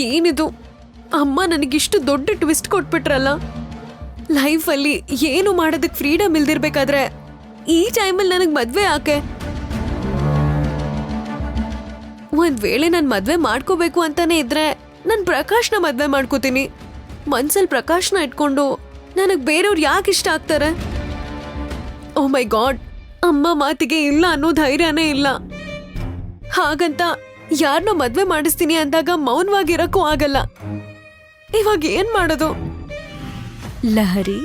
ಏನಿದು, ಅಮ್ಮ ನನಗಿಷ್ಟು ದೊಡ್ಡ ಟ್ವಿಸ್ಟ್ ಕೊಟ್ಬಿಟ್ರಲ್ಲ. ಲೈಫಲ್ಲಿ ಏನು ಮಾಡೋದಕ್ಕೆ ಫ್ರೀಡಮ್ ಇಲ್ದಿರ್ಬೇಕಾದ್ರೆ ಈ ಟೈಮಲ್ಲಿ ನನಗೆ ಮದ್ವೆ ಯಾಕೆ? ಒಂದ್ ವೇಳೆ ನಾನು ಮದ್ವೆ ಮಾಡ್ಕೋಬೇಕು ಅಂತಾನೆ ಇದ್ರೆ ನಾನು ಪ್ರಕಾಶ್ನ ಮದ್ವೆ ಮಾಡ್ಕೋತೀನಿ. ಮನ್ಸಲ್ಲಿ ಪ್ರಕಾಶ್ನ ಇಟ್ಕೊಂಡು ನನಗೆ ಬೇರೆಯವ್ರು ಯಾಕೆ ಇಷ್ಟ ಆಗ್ತಾರೆ? ಓ ಮೈ ಗಾಡ್, ಅಮ್ಮ ಮಾತಿಗೆ ಇಲ್ಲ ಅನ್ನೋ ಧೈರ್ಯನೇ ಇಲ್ಲ. ಹಾಗಂತ ಯಾರನ್ನೋ ಮದ್ವೆ ಮಾಡಿಸ್ತೀನಿ ಅಂದಾಗ ಮೌನವಾಗಿರಕ್ಕೂ ಆಗಲ್ಲ. ಇವಾಗ ಏನ್ ಮಾಡೋದು? ಲಹರಿ,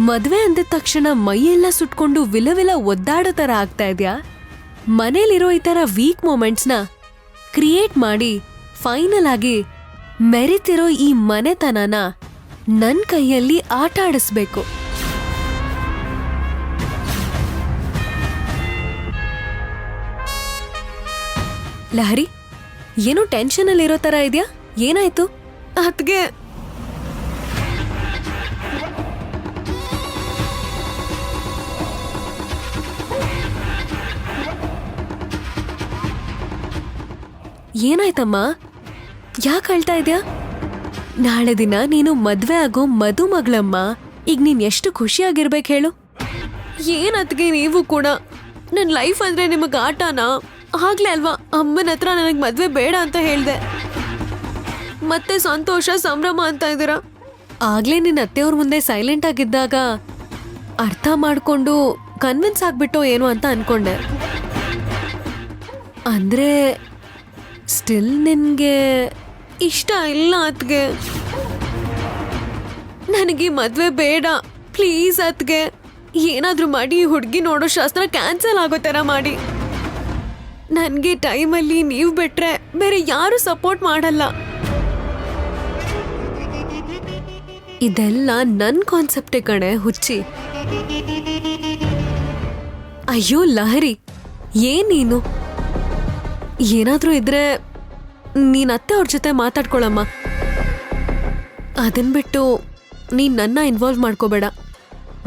ಮದ್ವೆ ಅಂದಿದ ತಕ್ಷಣ ಮೈಯೆಲ್ಲ ಸುಟ್ಕೊಂಡು ವಿಲವಿಲ ಒದ್ದಾಡೋ ತರ ಆಗ್ತಾ ಇದ್ಯಾ? ಮನೇಲಿರೋ ಈ ತರ ವೀಕ್ ಮೂಮೆಂಟ್ಸ್ನ ಕ್ರಿಯೇಟ್ ಮಾಡಿ ಫೈನಲ್ ಆಗಿ ಮೆರಿತಿರೋ ಈ ಮನೆತನನ ನನ್ ಕೈಯಲ್ಲಿ ಆಟ ಆಡಿಸ್ಬೇಕು. ಲಹರಿ, ಏನೋ ಟೆನ್ಷನ್ ಅಲ್ಲಿ ಇರೋ ತರ ಇದ್ಯಾ? ಏನಾಯ್ತು? ಅದ್ಗೆ ಏನಾಯ್ತಮ್ಮ? ಯಾಕೆ ಅಳ್ತಾ ಇದ್ಯಾ? ನಾಳೆ ದಿನ ನೀನು ಮದ್ವೆ ಆಗೋ ಮದುಮಗಳಮ್ಮ. ಈಗ ನೀನ್ ಎಷ್ಟು ಖುಷಿಯಾಗಿರ್ಬೇಕು ಹೇಳು. ಏನತ್ಗೆ ನೀವು ಕೂಡ ನನ್ನ ಲೈಫ್ ಅಂದ್ರೆ ನಿಮಗೆ ಆಟನಾ? ಆಗ್ಲೇ ಅಲ್ವಾ ಅಮ್ಮನ ಹತ್ರ ನನಗೆ ಮದ್ವೆ ಬೇಡ ಅಂತ ಹೇಳ್ದೆ. ಮತ್ತೆ ಸಂತೋಷ ಸಂಭ್ರಮ ಅಂತ ಇದ್ದೀರಾ. ಆಗ್ಲೇ ನಿನ್ನ ಅತ್ತೆಯವ್ರ ಮುಂದೆ ಸೈಲೆಂಟ್ ಆಗಿದ್ದಾಗ ಅರ್ಥ ಮಾಡ್ಕೊಂಡು ಕನ್ವಿನ್ಸ್ ಆಗ್ಬಿಟ್ಟೋ ಏನೋ ಅಂತ ಅನ್ಕೊಂಡೆ. ಅಂದ್ರೆ ಸ್ಟಿಲ್ ನಿನ್ಗೆ ಇಷ್ಟ ಇಲ್ಲ ಅತ್ಗೆ. ನನಗೆ ಮದ್ವೆ ಬೇಡ ಪ್ಲೀಸ್ ಅತ್ಗೆ. ಏನಾದ್ರೂ ಮಾಡಿ ಈ ಹುಡುಗಿ ನೋಡೋ ಶಾಸ್ತ್ರ ಕ್ಯಾನ್ಸಲ್ ಆಗೋ ಥರ ಮಾಡಿ. ನನಗೆ ಟೈಮಲ್ಲಿ ನೀವು ಬಿಟ್ರೆ ಬೇರೆ ಯಾರು ಸಪೋರ್ಟ್ ಮಾಡಲ್ಲ. ಇದೆಲ್ಲ ನನ್ ಕಾನ್ಸೆಪ್ಟೇ ಕಣೆ ಹುಚ್ಚಿ. ಅಯ್ಯೋ ಲಹರಿ, ಏನ್ ನೀನು? ಏನಾದ್ರೂ ಇದ್ರೆ ನೀನ್ ಅತ್ತೆ ಅವ್ರ ಜೊತೆ ಮಾತಾಡ್ಕೊಳಮ್ಮ. ಅದನ್ ಬಿಟ್ಟು ನೀನ್ ನನ್ನ ಇನ್ವಾಲ್ವ್ ಮಾಡ್ಕೋಬೇಡ.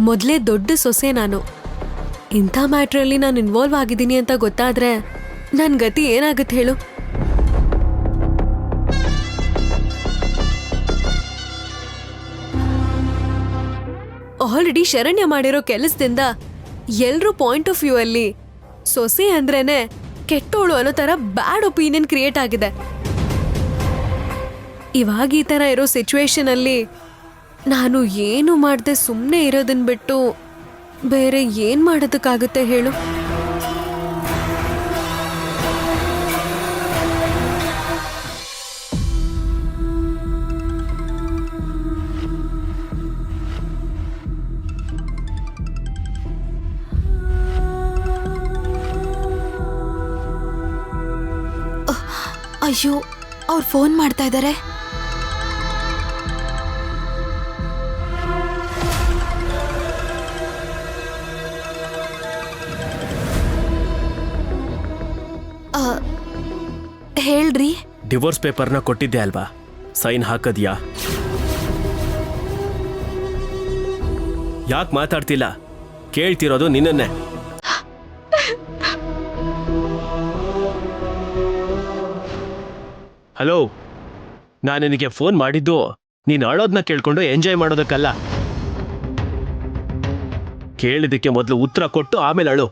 ಮೊದಲೇ ದೊಡ್ಡ ಸೊಸೆ ನಾನು. ಇಂಥ ಮ್ಯಾಟ್ರಲ್ಲಿ ನಾನು ಇನ್ವಾಲ್ವ್ ಆಗಿದ್ದೀನಿ ಅಂತ ಗೊತ್ತಾದ್ರೆ ನನ್ ಗತಿ ಏನಾಗುತ್ತೆ ಹೇಳು? ಆಲ್ರೆಡಿ ಶರಣ್ಯ ಮಾಡಿರೋ ಕೆಲಸದಿಂದ ಎಲ್ರೂ ಪಾಯಿಂಟ್ ಆಫ್ ವ್ಯೂ ಅಲ್ಲಿ ಸೊಸೆ ಅಂದ್ರೇನೆ ಕೆಟ್ಟೋಳು ಅನ್ನೋ ತರ ಬ್ಯಾಡ್ ಒಪಿನಿಯನ್ ಕ್ರಿಯೇಟ್ ಆಗಿದೆ. ಇವಾಗ ಈ ತರ ಇರೋ ಸಿಚುವೇಶನ್ ಅಲ್ಲಿ ನಾನು ಏನು ಮಾಡದೆ ಸುಮ್ಮನೆ ಇರೋದನ್ನ ಬಿಟ್ಟು ಬೇರೆ ಏನ್ ಮಾಡೋದಕ್ಕಾಗುತ್ತೆ ಹೇಳು? ಅಯ್ಯೋ, ಅವ್ರು ಫೋನ್ ಮಾಡ್ತಾ ಇದ್ದಾರೆ. ಹೇಳ್ರಿ. ಡಿವೋರ್ಸ್ ಪೇಪರ್ನ ಕೊಟ್ಟಿದ್ದೆ ಅಲ್ವಾ? ಸೈನ್ ಹಾಕದ್ಯಾ? ಯಾಕೆ ಮಾತಾಡ್ತಿಲ್ಲ? ಕೇಳ್ತಿರೋದು ನಿನ್ನನ್ನೇ. ಹಲೋ, ನಾನು ನಿನಗೆ ಫೋನ್ ಮಾಡಿದ್ದು ನೀನು ಅಳೋದನ್ನ ಕೇಳ್ಕೊಂಡು ಎಂಜಾಯ್ ಮಾಡೋದಕ್ಕಲ್ಲ. ಕೇಳಿದಕ್ಕೆ ಮೊದಲು ಉತ್ತರ ಕೊಟ್ಟು ಆಮೇಲೆ ಅಳು.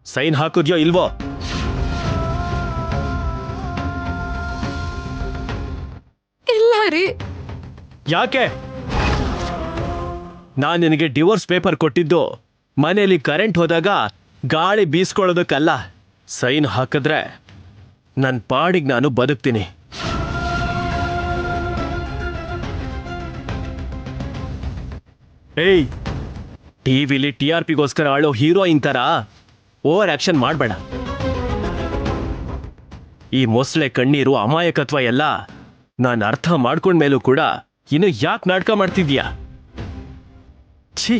ಸೈನ್ ಹಾಕಿದ್ಯೋ ಇಲ್ವೋ? ಇಲ್ಲ ರೀ. ಯಾಕೆ? ನಾನು ನಿನಗೆ ಡಿವೋರ್ಸ್ ಪೇಪರ್ ಕೊಟ್ಟಿದ್ದು ಮನೆಯಲ್ಲಿ ಕರೆಂಟ್ ಹೋದಾಗ ಗಾಳಿ ಬೀಸ್ಕೊಳ್ಳೋದಕ್ಕಲ್ಲ. ಸೈನ್ ಹಾಕಿದ್ರೆ ನನ್ನ ಪಾಡಿಗೆ ನಾನು ಬದುಕ್ತೀನಿ. ಏಯ್, ಟಿವಿಲಿ TRPಗೋಸ್ಕರ ಆಳೋ ಹೀರೋಯಿನ್ ಥರ ಓವರ್ ಆಕ್ಷನ್ ಮಾಡಬೇಡ. ಈ ಮೊಸಳೆ ಕಣ್ಣೀರು ಅಮಾಯಕತ್ವ ಎಲ್ಲ ನಾನು ಅರ್ಥ ಮಾಡ್ಕೊಂಡ್ಮೇಲೂ ಕೂಡ ಇನ್ನು ಯಾಕೆ ನಾಟಕ ಮಾಡ್ತಿದ್ಯಾ? ಛೀ.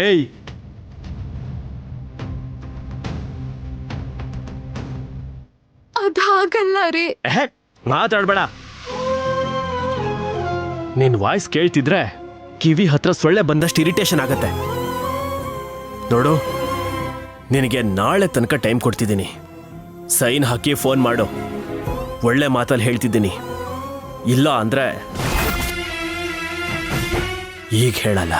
ಏಯ್, ಅದಾಗಲ್ಲ ರೀ. ಮಾತಾಡ್ಬೇಡ. ನಿನ್ ವಾಯ್ಸ್ ಕೇಳ್ತಿದ್ರೆ ಕಿವಿ ಹತ್ರ ಸೊಳ್ಳೆ ಬಂದಷ್ಟು ಇರಿಟೇಷನ್ ಆಗತ್ತೆ. ನೋಡು, ನಿನಗೆ ನಾಳೆ ತನಕ ಟೈಮ್ ಕೊಡ್ತಿದ್ದೀನಿ. ಸೈನ್ ಹಾಕಿ ಫೋನ್ ಮಾಡು. ಒಳ್ಳೆ ಮಾತಲ್ಲಿ ಹೇಳ್ತಿದ್ದೀನಿ. ಇಲ್ಲ ಅಂದ್ರೆ ಈಗ ಹೇಳಲ್ಲ.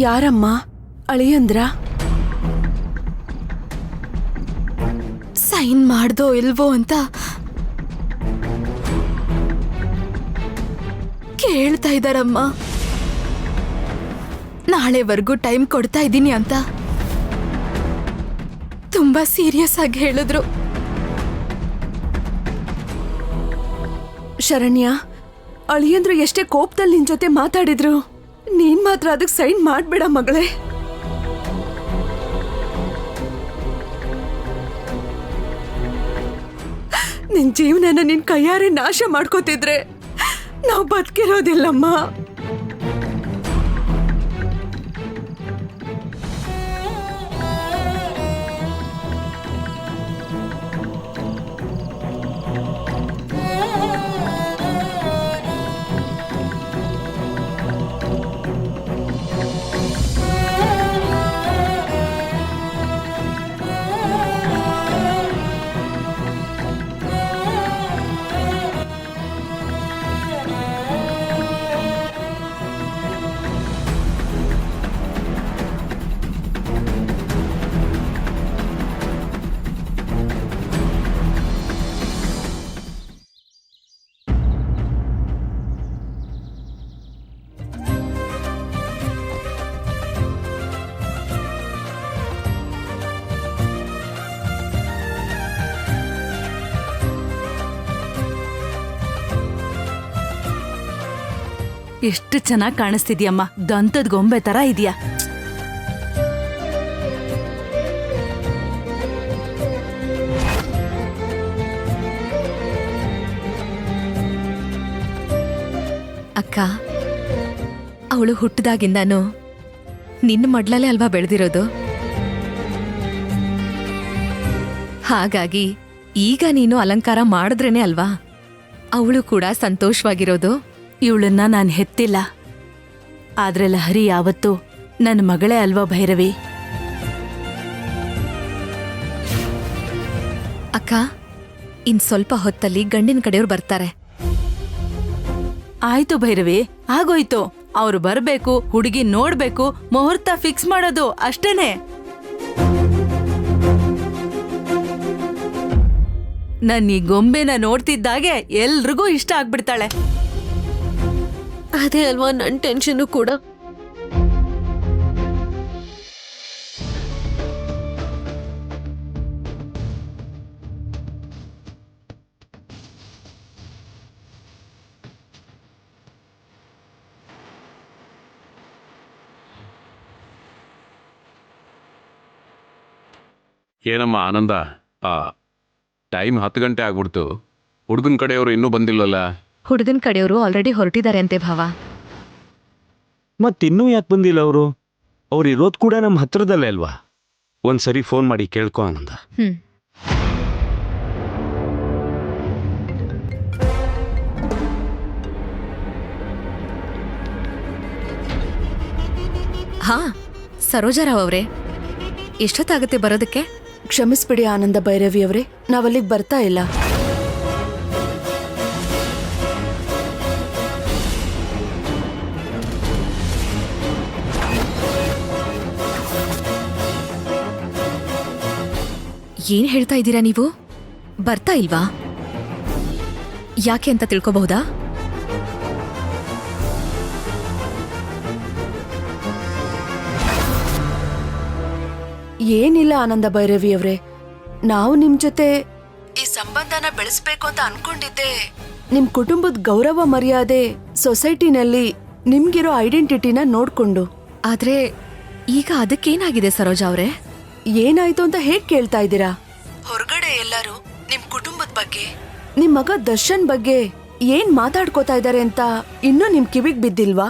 ಯಾರಮ್ಮ? ಅಳಿಯಂದ್ರ? ಸೈನ್ ಮಾಡ್ದೋ ಇಲ್ವೋ ಅಂತ ಕೇಳ್ತಾ ಇದ್ದಾರಮ್ಮ. ನಾಳೆವರೆಗೂ ಟೈಮ್ ಕೊಡ್ತಾ ಇದ್ದೀನಿ ಅಂತ ತುಂಬಾ ಸೀರಿಯಸ್ ಆಗಿ ಹೇಳಿದ್ರು. ಶರಣ್ಯ, ಅಳಿಯಂದ್ರು ಎಷ್ಟೇ ಕೋಪದಲ್ಲಿ ನಿನ್ ಜೊತೆ ಮಾತಾಡಿದ್ರು, ನೀನ್ ಮಾತ್ರ ಅದಕ್ಕೆ ಸೈನ್ ಮಾಡ್ಬೇಡ ಮಗಳೇ. ನಿನ್ ಜೀವನನ ನಿನ್ ಕೈಯಾರೆ ನಾಶ ಮಾಡ್ಕೋತಿದ್ರೆ ನಾವು ಬದುಕಿರೋದಿಲ್ಲಮ್ಮ. ಎಷ್ಟು ಚೆನ್ನಾಗಿ ಕಾಣಿಸ್ತಿದ್ಯಮ್ಮ. ದಂತದ ಗೊಂಬೆ ತರ ಇದೆಯಾ. ಅಕ್ಕ, ಅವಳು ಹುಟ್ಟಿದಾಗಿಂದಾನು ನಿನ್ನ ಮಡ್ಲಲ್ಲೇ ಅಲ್ವಾ ಬೆಳೆದಿರೋದು. ಹಾಗಾಗಿ ಈಗ ನೀನು ಅಲಂಕಾರ ಮಾಡಿದ್ರೇನೆ ಅಲ್ವಾ ಅವಳು ಕೂಡ ಸಂತೋಷವಾಗಿರೋದು. ಇವಳನ್ನ ನಾನು ಹೆತ್ತಿಲ್ಲ, ಆದ್ರೆ ಲಹರಿ ಯಾವತ್ತೂ ನನ್ನ ಮಗಳೇ ಅಲ್ವಾ ಭೈರವಿ. ಅಕ್ಕ, ಇನ್ ಸ್ವಲ್ಪ ಹೊತ್ತಲ್ಲಿ ಗಂಡಿನ ಕಡೆಯವ್ರು ಬರ್ತಾರೆ. ಆಯ್ತು ಭೈರವಿ, ಆಗೋಯ್ತು. ಅವ್ರು ಬರ್ಬೇಕು, ಹುಡುಗಿ ನೋಡ್ಬೇಕು, ಮುಹೂರ್ತ ಫಿಕ್ಸ್ ಮಾಡೋದು ಅಷ್ಟೇನೆ. ನನ್ ಈ ಗೊಂಬೆನ ನೋಡ್ತಿದ್ದಾಗೆ ಎಲ್ರಿಗೂ ಇಷ್ಟ ಆಗ್ಬಿಡ್ತಾಳೆ. ಅದೇ ಅಲ್ವಾ ನನ್ನ ಟೆನ್ಷನ್ ಕೂಡ. ಏನಮ್ಮ ಆನಂದ, ಟೈಮ್ 10 ಗಂಟೆ ಆಗ್ಬಿಡ್ತು. ಹುಡುಗನ ಕಡೆಯವರು ಇನ್ನೂ ಬಂದಿಲ್ಲಲ್ಲ? ಹುಡುಗನ ಕಡೆಯವರು ಆಲ್ರೆಡಿ ಹೊರಟಿದ್ದಾರೆ ಅಂತೆ ಭಾವ. ಮತ್ತಿನ್ನೂ ಯಾಕೆ ಬಂದಿಲ್ಲ ಅವರು? ಅವ್ರು ಇರೋದು ಕೂಡ ನಮ್ಮ ಹತ್ರದಲ್ಲೇ ಅಲ್ವಾ? ಒಂದ್ಸರಿ ಫೋನ್ ಮಾಡಿ ಕೇಳ್ಕೊ ಆನಂದ. ಹಾ, ಸರೋಜಾರಾವ್ ಅವರೇ, ಎಷ್ಟೊತ್ತಾಗುತ್ತೆ ಬರೋದಕ್ಕೆ? ಕ್ಷಮಿಸ್ಬಿಡಿ ಆನಂದ ಭೈರವಿ ಅವರೇ, ನಾವಲ್ಲಿಗೆ ಬರ್ತಾ ಇಲ್ಲ. ಏನ್ ಹೇಳ್ತಾ ಇದ್ದೀರಾ ನೀವು? ಬರ್ತಾ ಇಲ್ವಾ? ಯಾಕೆ ಅಂತ ತಿಳ್ಕೋಬಹುದಾ? ಏನಿಲ್ಲ ಆನಂದ ಭೈರವಿ ಅವರೇ, ನಾವು ನಿಮ್ ಜೊತೆ ಈ ಸಂಬಂಧನ ಬೆಳೆಸ್ಬೇಕು ಅಂತ ಅನ್ಕೊಂಡಿದ್ದೆ. ನಿಮ್ ಕುಟುಂಬದ ಗೌರವ ಮರ್ಯಾದೆ, ಸೊಸೈಟಿನಲ್ಲಿ ನಿಮ್ಗಿರೋ ಐಡೆಂಟಿಟಿನ ನೋಡ್ಕೊಂಡು. ಆದ್ರೆ ಈಗ ಅದಕ್ಕೇನಾಗಿದೆ ಸರೋಜಾ ಅವರೇ? ಏನಾಯ್ತು ಅಂತ ಹೇಗ್ ಕೇಳ್ತಾ ಇದ್ದೀರಾ? ಹೊರಗಡೆ ಎಲ್ಲರೂ ನಿಮ್ ಕುಟುಂಬದ ಬಗ್ಗೆ, ನಿಮ್ ಮಗ ದರ್ಶನ್ ಬಗ್ಗೆ ಏನ್ ಮಾತಾಡ್ಕೋತಾ ಇದ್ದಾರೆ ಅಂತ ಇನ್ನೂ ನಿಮ್ ಕಿವಿಗ್ ಬಿದ್ದಿಲ್ವಾ?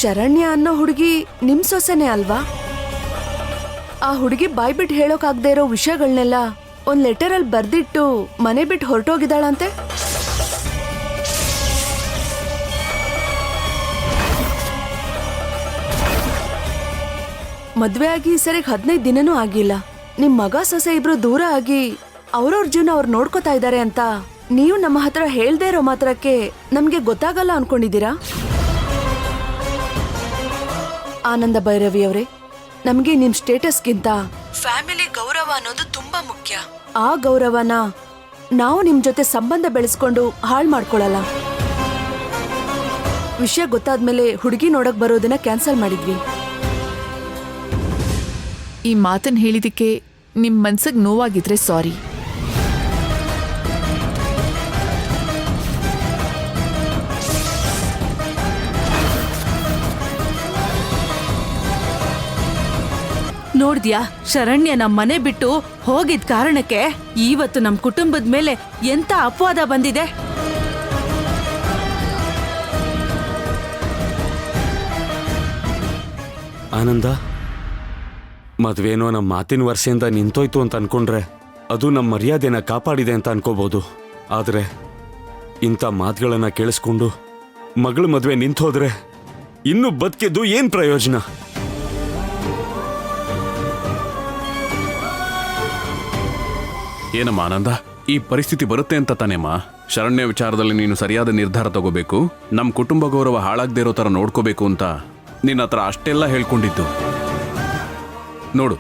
ಶರಣ್ಯ ಅನ್ನೋ ಹುಡುಗಿ ನಿಮ್ ಸೊಸೆನೇ ಅಲ್ವಾ? ಆ ಹುಡುಗಿ ಬಾಯ್ಬಿಟ್ಟು ಹೇಳೋಕಾಗ್ದೇ ಇರೋ ವಿಷಯಗಳನ್ನೆಲ್ಲ ಒಂದ್ ಲೆಟರಲ್ಲಿ ಬರ್ದಿಟ್ಟು ಮನೆ ಬಿಟ್ಟು ಹೊರಟೋಗಿದ್ದಾಳಂತೆ. ಮದ್ವೆ ಆಗಿ ಸರಿಗ್ 15 ದಿನನೂ ಆಗಿಲ್ಲ. ನಿಮ್ ಮಗ ಸೊಸೆ ಇಬ್ರು ದೂರ ಆಗಿ ಅವ್ರವ್ರ ಜೀವನ ಅವ್ರು ನೋಡ್ಕೋತಾ ಇದ್ದಾರೆ ಅಂತ ನೀವು ನಮ್ಮ ಹತ್ರ ಹೇಳ್ದೇ ಇರೋ ಮಾತ್ರಕ್ಕೆ ನಮ್ಗೆ ಗೊತ್ತಾಗಲ್ಲ ಅನ್ಕೊಂಡಿದ್ದೀರಾ? ಆನಂದ ಭೈರವಿ ಅವರೇ, ನಮ್ಗೆ ನಿಮ್ ಸ್ಟೇಟಸ್ಗಿಂತ ಫ್ಯಾಮಿಲಿ ಗೌರವ ಅನ್ನೋದು ತುಂಬಾ ಮುಖ್ಯ. ಆ ಗೌರವನ ನಾವು ನಿಮ್ ಜೊತೆ ಸಂಬಂಧ ಬೆಳೆಸ್ಕೊಂಡು ಹಾಳು ಮಾಡ್ಕೊಳಲ್ಲ. ವಿಷಯ ಗೊತ್ತಾದ್ಮೇಲೆ ಹುಡುಗಿ ನೋಡಕ್ ಬರೋದನ್ನ ಕ್ಯಾನ್ಸಲ್ ಮಾಡಿದ್ವಿ. ಈ ಮಾತನ್ನ ಹೇಳಿದಕ್ಕೆ ನಿಮ್ ಮನ್ಸಿಗೆ ನೋವಾಗಿದ್ರೆ ಸಾರಿ. ನೋಡ್ದ್ಯಾ, ಶರಣ್ಯ ನಮ್ ಮನೆ ಬಿಟ್ಟು ಹೋಗಿದ್ ಕಾರಣಕ್ಕೆ ಇವತ್ತು ನಮ್ ಕುಟುಂಬದ ಮೇಲೆ ಎಂತ ಅಪವಾದ ಬಂದಿದೆ. ಆನಂದ, ಮದ್ವೇನೋ ನಮ್ಮ ಮಾತಿನ ವರ್ಷದಿಂದ ನಿಂತೋಯ್ತು ಅಂತ ಅನ್ಕೊಂಡ್ರೆ ಅದು ನಮ್ಮ ಮರ್ಯಾದೆನ ಕಾಪಾಡಿದೆ ಅಂತ ಅನ್ಕೋಬಹುದು. ಆದ್ರೆ ಇಂಥ ಮಾತುಗಳನ್ನ ಕೇಳಿಸ್ಕೊಂಡು ಮಗಳ ಮದ್ವೆ ನಿಂತೋದ್ರೆ ಇನ್ನು ಬದುಕಿದ್ದು ಏನ್ ಪ್ರಯೋಜನ? ಏನಮ್ಮ ಆನಂದ, ಈ ಪರಿಸ್ಥಿತಿ ಬರುತ್ತೆ ಅಂತ ತಾನೇಮ್ಮ ಶರಣ್ಯ ವಿಚಾರದಲ್ಲಿ ನೀನು ಸರಿಯಾದ ನಿರ್ಧಾರ ತಗೋಬೇಕು, ನಮ್ಮ ಕುಟುಂಬ ಗೌರವ ಹಾಳಾಗದೇ ಇರೋ ಥರ ನೋಡ್ಕೋಬೇಕು ಅಂತ ನಿನ್ನ ಹತ್ರ ಅಷ್ಟೆಲ್ಲ ಹೇಳ್ಕೊಂಡಿದ್ದು. ನೋಡು,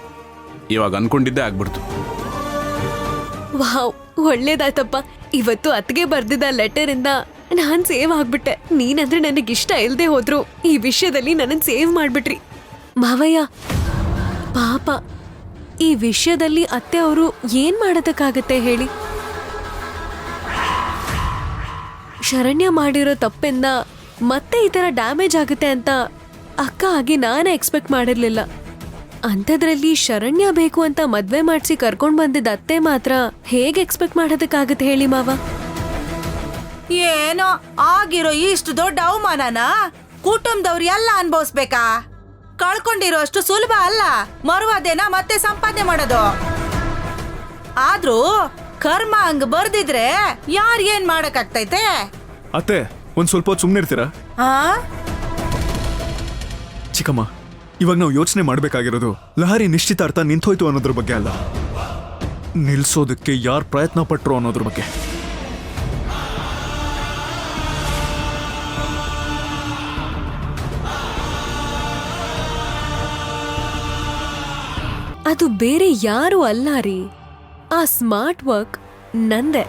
ಇವಾಗ ಅನ್ಕೊಂಡಿದ್ದೆ ಆಗ್ಬಿಡ್ತು. ವಾವ್, ಒಳ್ಳೇದಾಯ್ತಪ್ಪ. ಇವತ್ತು ಅತ್ತಿಗೆ ಬರ್ದಿದ್ದ ಲೆಟರ್ ಇಂದ ನಾನ್ ಸೇವ್ ಆಗ್ಬಿಟ್ಟೆ. ನೀನಂದ್ರೆ ನನಗಿಷ್ಟ ಇಲ್ದೆ ಹೋದ್ರು ಈ ವಿಷಯದಲ್ಲಿ ನನ್ನ ಸೇವ್ ಮಾಡ್ಬಿಟ್ರಿ. ಮಾವಯ್ಯ ಪಾಪ, ಈ ವಿಷಯದಲ್ಲಿ ಅತ್ತೆ ಅವರು ಏನ್ ಮಾಡೋದಕ್ಕಾಗತ್ತೆ ಹೇಳಿ? ಶರಣ್ಯ ಮಾಡಿರೋ ತಪ್ಪಿಂದ ಮತ್ತೆ ಈ ತರ ಡ್ಯಾಮೇಜ್ ಆಗುತ್ತೆ ಅಂತ ಅಕ್ಕ ಆಗಿ ನಾನೇ ಎಕ್ಸ್ಪೆಕ್ಟ್ ಮಾಡಿರ್ಲಿಲ್ಲ. ಅಂಥದ್ರಲ್ಲಿ ಶರಣ್ಯ ಬೇಕು ಅಂತ ಮದ್ವೆ ಮಾಡಿಸಿ ಕರ್ಕೊಂಡ್ ಬಂದಿದ್ದ ಅತ್ತೆ ಮಾತ್ರ ಹೇಗೆ ಎಕ್ಸ್ಪೆಕ್ಟ್ ಮಾಡೋದಕ್ಕಾಗತ್ತೆ ಹೇಳಿ ಮಾವ? ಏನೋ ಆಗಿರೋ ಇಷ್ಟು ದೊಡ್ಡ ಅವಮಾನನ ಕುಟುಂಬದವ್ರು ಎಲ್ಲ ಅನ್ಭವಿಸ್ಬೇಕಾ? ಕಳ್ಕೊಂಡಿರೋ ಅಷ್ಟು ಸುಲಭ ಅಲ್ಲ ಮರುವಾದೇನ ಮತ್ತೆ ಸಂಪಾದನೆ ಮಾಡೋದು. ಆದ್ರೂ ಕರ್ಮ ಹಂಗ್ ಬರ್ದಿದ್ರೆ ಯಾರ್ ಏನ್ ಮಾಡಕ್ಕಾಗ್ತೈತೆ? ಅತ್ತೆ, ಒಂದ್ ಸ್ವಲ್ಪ ಹೊತ್ತು ಸುಮ್ಮನೆ ಇರ್ತೀರಾ? ಆ ಚಿಕ್ಕಮ್ಮ, ಇವಾಗ ನಾವು ಯೋಚನೆ ಮಾಡ್ಬೇಕಾಗಿರೋದು ಲಹರಿ ನಿಶ್ಚಿತಾರ್ಥ ನಿಂತೋಯ್ತು ಅನ್ನೋದ್ರ ಬಗ್ಗೆ ಅಲ್ಲ, ನಿಲ್ಸೋದಕ್ಕೆ ಯಾರು ಪ್ರಯತ್ನ ಪಟ್ರು ಅನ್ನೋದ್ರ ಬಗ್ಗೆ. ಅದು ಬೇರೆ ಯಾರು ಅಲ್ಲ ರೀ, ಆ ಸ್ಮಾರ್ಟ್ ವರ್ಕ್ ನಂದೆ.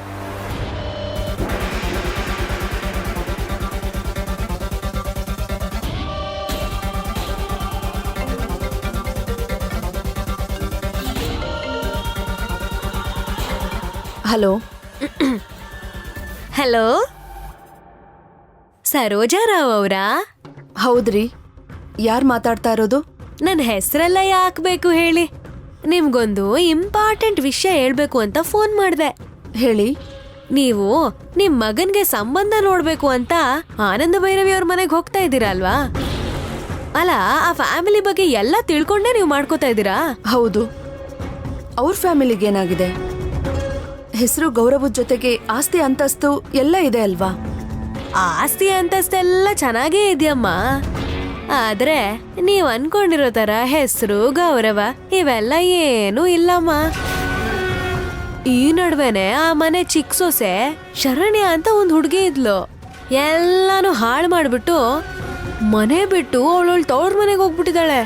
ಹಲೋ ಹಲೋ, ಸರೋಜಾ ರಾವ್ ಅವರಾ? ಹೌದ್ರಿ, ಯಾರು ಮಾತಾಡ್ತಾ ಇರೋದು? ನನ್ನ ಹೆಸರೆಲ್ಲ ಯಾಕೆ ಬೇಕು ಹೇಳಿ? ನಿಮ್ಗೊಂದು ಇಂಪಾರ್ಟೆಂಟ್ ವಿಷಯ ಹೇಳ್ಬೇಕು ಅಂತ ಫೋನ್ ಮಾಡ್ದೆ. ಹೇಳಿ. ನೀವು ನಿಮ್ ಮಗನ್ಗೆ ಸಂಬಂಧ ನೋಡ್ಬೇಕು ಅಂತ ಆನಂದ ಭೈರವಿ ಅವ್ರ ಮನೆಗೆ ಹೋಗ್ತಾ ಇದ್ದೀರಾ ಅಲ್ವಾ? ಅಲ್ಲ, ಆ ಫ್ಯಾಮಿಲಿ ಬಗ್ಗೆ ಎಲ್ಲ ತಿಳ್ಕೊಂಡೇ ನೀವು ಮಾಡ್ಕೋತಾ ಇದ್ದೀರಾ? ಹೌದು. ಅವ್ರ ಫ್ಯಾಮಿಲಿಗೆ ಏನಾಗಿದೆ? ಹೆಸರು ಗೌರವದ ಜೊತೆಗೆ ಆಸ್ತಿ ಅಂತಸ್ತು ಎಲ್ಲ ಇದೆ ಅಲ್ವಾ? ಆಸ್ತಿ ಅಂತಸ್ತೆಲ್ಲ ಚೆನ್ನಾಗೇ ಇದೆಯಮ್ಮ, ಆದ್ರೆ ನೀವ್ ಅನ್ಕೊಂಡಿರೋ ತರ ಹೆಸರು ಗೌರವ ಇವೆಲ್ಲ ಏನೂ ಇಲ್ಲಮ್ಮ. ಈ ನಡುವೆನೆ ಆ ಮನೆ ಚಿಕ್ಕ ಸೊಸೆ ಶರಣ್ಯ ಅಂತ ಒಂದ್ ಹುಡುಗಿ ಇದ್ಲು. ಎಲ್ಲಾನು ಹಾಳು ಮಾಡ್ಬಿಟ್ಟು ಮನೆ ಬಿಟ್ಟು ಅವಳವಳ ತವ್ರ ಮನೆಗೆ ಹೋಗ್ಬಿಟ್ಟಿದ್ದಾಳೆ.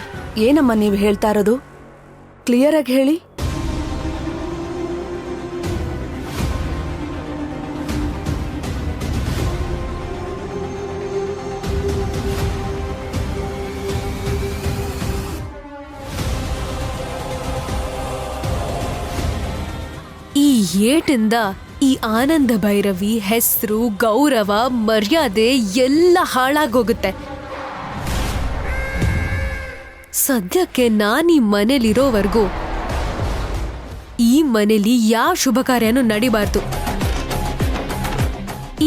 ಏನಮ್ಮ ನೀವು ಹೇಳ್ತಾ ಇರೋದು? ಕ್ಲಿಯರ್ ಆಗಿ ಹೇಳಿ. ಈ ಏಟಿಂದ ಈ ಆನಂದ ಭೈರವಿ ಹೆಸರು ಗೌರವ ಮರ್ಯಾದೆ ಎಲ್ಲ ಹಾಳಾಗೋಗುತ್ತೆ. ಸದ್ಯಕ್ಕೆ ನಾನೀ ಮನೇಲಿರೋವರೆಗೂ ಈ ಮನೇಲಿ ಯಾವ ಶುಭ ಕಾರ್ಯನೂ ನಡಿಬಾರ್ದು.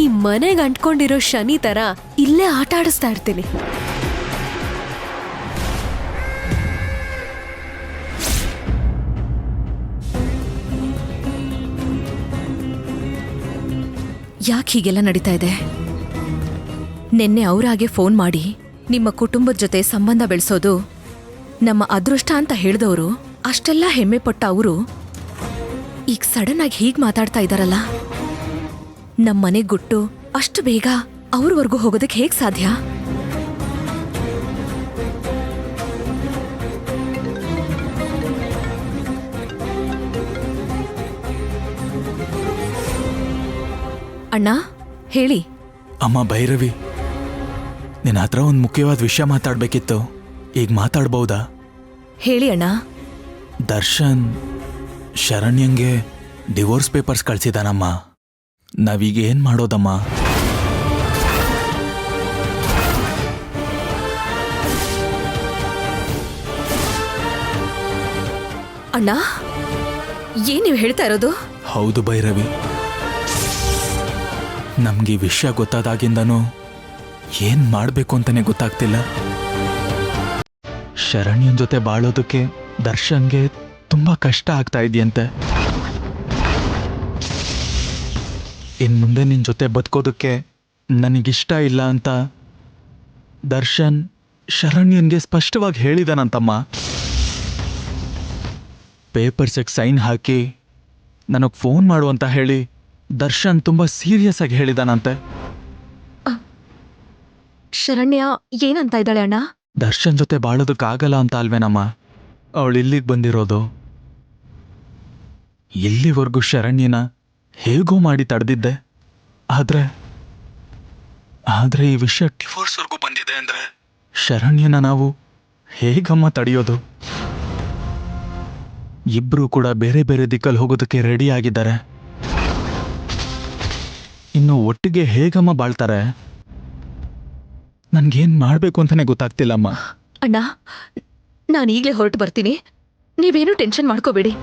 ಈ ಮನೆಗೆ ಅಂಟ್ಕೊಂಡಿರೋ ಶನಿ ತರ ಇಲ್ಲೇ ಆಟ ಆಡಿಸ್ತಾ ಇರ್ತೀನಿ. ಯಾಕೆ ಹೀಗೆಲ್ಲ ನಡೀತಾ ಇದೆ? ನಿನ್ನೆ ಅವರಾಗೆ ಫೋನ್ ಮಾಡಿ ನಿಮ್ಮ ಕುಟುಂಬದ ಜೊತೆ ಸಂಬಂಧ ಬೆಳೆಸೋದು ನಮ್ಮ ಅದೃಷ್ಟ ಅಂತ ಹೇಳಿದವರು, ಅಷ್ಟೆಲ್ಲ ಹೆಮ್ಮೆ ಪಟ್ಟ ಅವರು ಈಗ ಸಡನ್ ಆಗಿ ಹೀಗೆ ಮಾತಾಡ್ತಾ ಇದ್ದಾರಲ್ಲ. ನಮ್ಮ ಮನೆಗೆ ಗುಟ್ಟು ಅಷ್ಟು ಬೇಗ ಅವ್ರವರೆಗೂ ಹೋಗೋದಕ್ಕೆ ಹೇಗೆ ಸಾಧ್ಯ? ಅಣ್ಣ ಹೇಳಿ. ಅಮ್ಮ ಭೈರವಿ, ನಿನ್ನ ಹತ್ರ ಒಂದು ಮುಖ್ಯವಾದ ವಿಷಯ ಮಾತಾಡ್ಬೇಕಿತ್ತು. ಈಗ ಮಾತಾಡ್ಬೋದಾ? ಹೇಳಿ ಅಣ್ಣ. ದರ್ಶನ್ ಶರಣ್ಯಂಗೆ ಡಿವೋರ್ಸ್ ಪೇಪರ್ಸ್ ಕಳ್ಸಿದಾನಮ್ಮ. ನಾವೀಗ ಏನ್ ಮಾಡೋದಮ್ಮ? ಅಣ್ಣ ಏನ್ ನೀವು ಹೇಳ್ತಾ ಇರೋದು? ಹೌದು ಭೈರವಿ, ನಮ್ಗೆ ಈ ವಿಷಯ ಗೊತ್ತಾದಾಗಿಂದನೂ ಏನ್ ಮಾಡ್ಬೇಕು ಅಂತಾನೆ ಗೊತ್ತಾಗ್ತಿಲ್ಲ. ಶರಣ್ಯನ್ ಜೊತೆ ಬಾಳೋದಕ್ಕೆ ದರ್ಶನ್ಗೆ ತುಂಬಾ ಕಷ್ಟ ಆಗ್ತಾ ಇದೆಯಂತೆ. ಇನ್ ಮುಂದೆ ನಿನ್ ಜೊತೆ ಬದುಕೋದಕ್ಕೆ ನನಗಿಷ್ಟ ಇಲ್ಲ ಅಂತ ದರ್ಶನ್ ಶರಣ್ಯನ್ಗೆ ಸ್ಪಷ್ಟವಾಗಿ ಹೇಳಿದಾನಂತಮ್ಮ. ಪೇಪರ್ಸಿಗೆ ಸೈನ್ ಹಾಕಿ ನನಗೆ ಫೋನ್ ಮಾಡು ಅಂತ ಹೇಳಿ ದರ್ಶನ್ ತುಂಬಾ ಸೀರಿಯಸ್ ಆಗಿ ಹೇಳಿದಾನಂತೆ. ಶರಣ್ಯ ಏನಂತ ಇದ್ದಾಳೆ ಅಣ್ಣ? ದರ್ಶನ್ ಜೊತೆ ಬಾಳೋದಕ್ಕಾಗಲ್ಲ ಅಂತ ಅಲ್ವೇನಮ್ಮ ಅವಳು ಇಲ್ಲಿಗೆ ಬಂದಿರೋದು. ಇಲ್ಲಿವರೆಗೂ ಶರಣ್ಯನ ಹೇಗೋ ಮಾಡಿ ತಡೆದಿದ್ದೆ. ಆದ್ರೆ ಈ ವಿಷಯ ಡಿವೋರ್ಸ್ವರೆಗೂ ಬಂದಿದೆ ಅಂದ್ರೆ ಶರಣ್ಯನ ನಾವು ಹೇಗಮ್ಮ ತಡೆಯೋದು? ಇಬ್ರು ಕೂಡ ಬೇರೆ ಬೇರೆ ದಿಕ್ಕಲ್ಲಿ ಹೋಗೋದಕ್ಕೆ ರೆಡಿ ಆಗಿದ್ದಾರೆ. ಇನ್ನು ಒಟ್ಟಿಗೆ ಹೇಗಮ್ಮ ಬಾಳ್ತಾರೆ? ನನ್ಗೇನ್ ಮಾಡ್ಬೇಕು ಅಂತಾನೆ ಗೊತ್ತಾಗ್ತಿಲ್ಲಮ್ಮ. ಅಣ್ಣ ನಾನು ಈಗಲೇ ಹೊರಟು ಬರ್ತೀನಿ, ನೀವೇನು ಟೆನ್ಷನ್ ಮಾಡ್ಕೋಬೇಡಿ.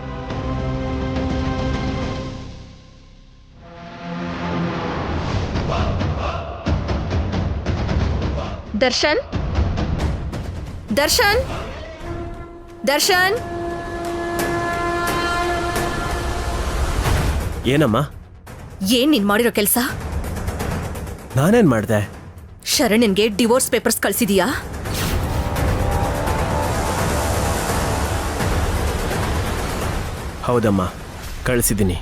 ದರ್ಶನ್ ದರ್ಶನ್ ದರ್ಶನ್ ಏನಮ್ಮ? ಏನ್ ನೀನ್ ಮಾಡಿರೋ ಕೆಲ್ಸ? ನಾನೇನ್ ಮಾಡ್ದೆ? ಶರಣ್ಯನ್ಗೆ ಡಿವೋರ್ಸ್ ಪೇಪರ್ಸ್ ಕಳ್ಸಿದೀಯಾ? ಹೌದಮ್ಮ, ಕಳಿಸಿದ್ದೀನಿ.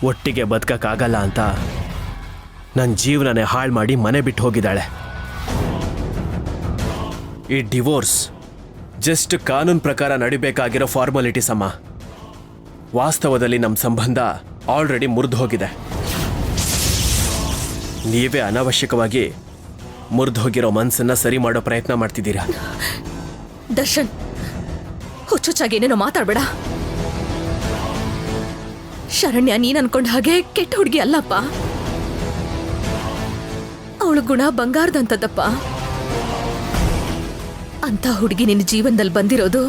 ಒಟ್ಟಿಗೆ ಬದುಕಕ್ಕಾಗಲ್ಲ ಅಂತ ನನ್ನ ಜೀವನನೇ ಹಾಳು ಮಾಡಿ ಮನೆ ಬಿಟ್ಟು ಹೋಗಿದ್ದಾಳೆ. ಈ ಡಿವೋರ್ಸ್ ಜಸ್ಟ್ ಕಾನೂನು ಪ್ರಕಾರ ನಡಿಬೇಕಾಗಿರೋ ಫಾರ್ಮಾಲಿಟೀಸ್ ಅಮ್ಮ. ವಾಸ್ತವದಲ್ಲಿ ನಮ್ಮ ಸಂಬಂಧ ಆಲ್ರೆಡಿ ಮುರಿದು ಹೋಗಿದೆ. ನೀವೇ ಅನಾವಶ್ಯಕವಾಗಿ ಮುರಿದು ಹೋಗಿರೋ ಮನಸ್ಸನ್ನ ಸರಿ ಮಾಡೋ ಪ್ರಯತ್ನ ಮಾಡ್ತಿದ್ದೀರಾ. ದರ್ಶನ್ ಹುಚ್ಚುಚ್ಚಾಗಿ ಏನೇನೋ ಮಾತಾಡ್ಬೇಡ. ಶರಣ್ಯ ನೀನ್ ಅನ್ಕೊಂಡ ಹಾಗೆ ಕೆಟ್ಟ ಹುಡುಗಿ ಅಲ್ಲಪ್ಪ. ಅವಳು ಗುಣ ಬಂಗಾರದಂತದ್ದಪ್ಪ. ಅಂತ ಹುಡುಗಿ ನಿನ್ನ ಜೀವನದಲ್ಲಿ ಬಂದಿರೋದು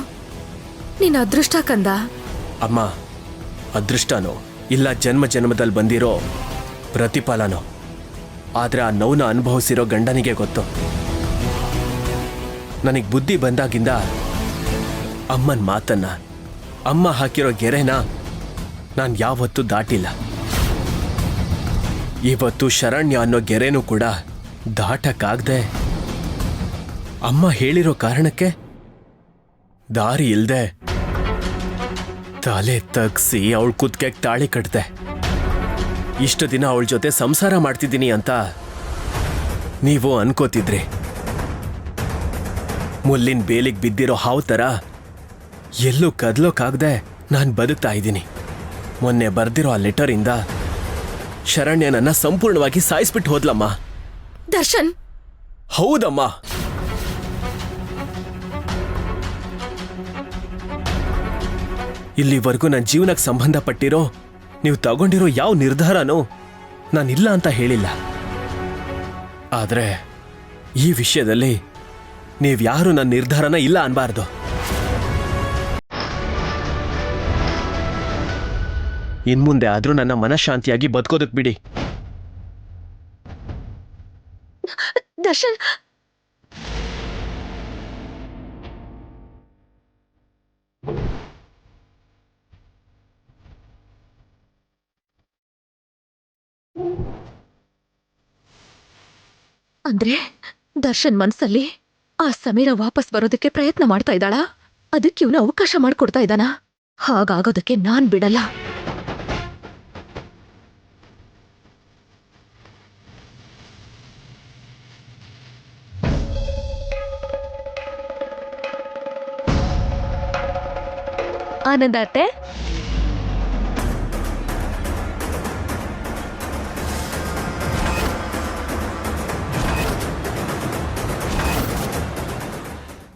ನಿನ್ನ ಅದೃಷ್ಟ ಕಂದ. ಅಮ್ಮ, ಅದೃಷ್ಟನೋ ಇಲ್ಲ ಜನ್ಮ ಜನ್ಮದಲ್ಲಿ ಬಂದಿರೋ ಪ್ರತಿಫಲನೋ, ಆದ್ರೆ ಆ ನೋವನ್ನ ಅನುಭವಿಸಿರೋ ಗಂಡನಿಗೆ ಗೊತ್ತು. ನನಗೆ ಬುದ್ಧಿ ಬಂದಾಗಿಂದ ಅಮ್ಮನ ಮಾತನ್ನ, ಅಮ್ಮ ಹಾಕಿರೋ ಗೆರೆನ ನಾನು ಯಾವತ್ತೂ ದಾಟಿಲ್ಲ. ಇವತ್ತು ಶರಣ್ಯ ಅನ್ನೋ ಗೆರೆನೂ ಕೂಡ ದಾಟಕ್ಕಾಗ್ದೆ ಅಮ್ಮ ಹೇಳಿರೋ ಕಾರಣಕ್ಕೆ ದಾರಿ ಇಲ್ದೆ ತಲೆ ತಗ್ಸಿ ಅವಳ ಕುತ್ತಿಗೆಗೆ ತಾಳಿ ಕಟ್ದೆ. ಇಷ್ಟು ದಿನ ಅವಳ ಜೊತೆ ಸಂಸಾರ ಮಾಡ್ತಿದ್ದೀನಿ ಅಂತ ನೀವು ಅನ್ಕೋತಿದ್ರಿ. ಮುಲ್ಲಿನ ಬೇಲಿಗೆ ಬಿದ್ದಿರೋ ಹಾವು ಥರ ಎಲ್ಲೂ ಕದ್ಲೋಕಾಗ್ದೆ ನಾನು ಬದುಕ್ತಾ ಇದ್ದೀನಿ. ಮೊನ್ನೆ ಬರ್ದಿರೋ ಆ ಲೆಟರಿಂದ ಶರಣ್ಯನನ್ನ ಸಂಪೂರ್ಣವಾಗಿ ಸಾಯಿಸ್ಬಿಟ್ಟು ಹೋದ್ಲಮ್ಮ. ದರ್ಶನ್, ಹೌದಮ್ಮ. ಇಲ್ಲಿವರೆಗೂ ನನ್ನ ಜೀವನಕ್ಕೆ ಸಂಬಂಧಪಟ್ಟಿರೋ ನೀವು ತಗೊಂಡಿರೋ ಯಾವ ನಿರ್ಧಾರನೂ ನಾನಿಲ್ಲ ಅಂತ ಹೇಳಿಲ್ಲ. ಆದ್ರೆ ಈ ವಿಷಯದಲ್ಲಿ ನೀವ್ಯಾರು ನನ್ನ ನಿರ್ಧಾರನ ಇಲ್ಲ ಅನ್ಬಾರ್ದು. ಇನ್ಮುಂದೆ ಆದ್ರೂ ನನ್ನ ಮನಃಶಾಂತಿಯಾಗಿ ಬದುಕೋದಕ್ ಬಿಡಿ. ದರ್ಶನ್, ಅಂದ್ರೆ ದರ್ಶನ್ ಮನ್ಸಲ್ಲಿ ಆ ಸಮೀರ ವಾಪಸ್ ಬರೋದಕ್ಕೆ ಪ್ರಯತ್ನ ಮಾಡ್ತಾ ಇದ್ದಾಳಾ? ಅದಕ್ಕೆ ಇವನು ಅವಕಾಶ ಮಾಡ್ಕೊಡ್ತಾ ಇದ್ದಾನ? ಹಾಗಾಗೋದಕ್ಕೆ ನಾನ್ ಬಿಡಲ್ಲ. ಆನಂದ ಅತ್ತೆ,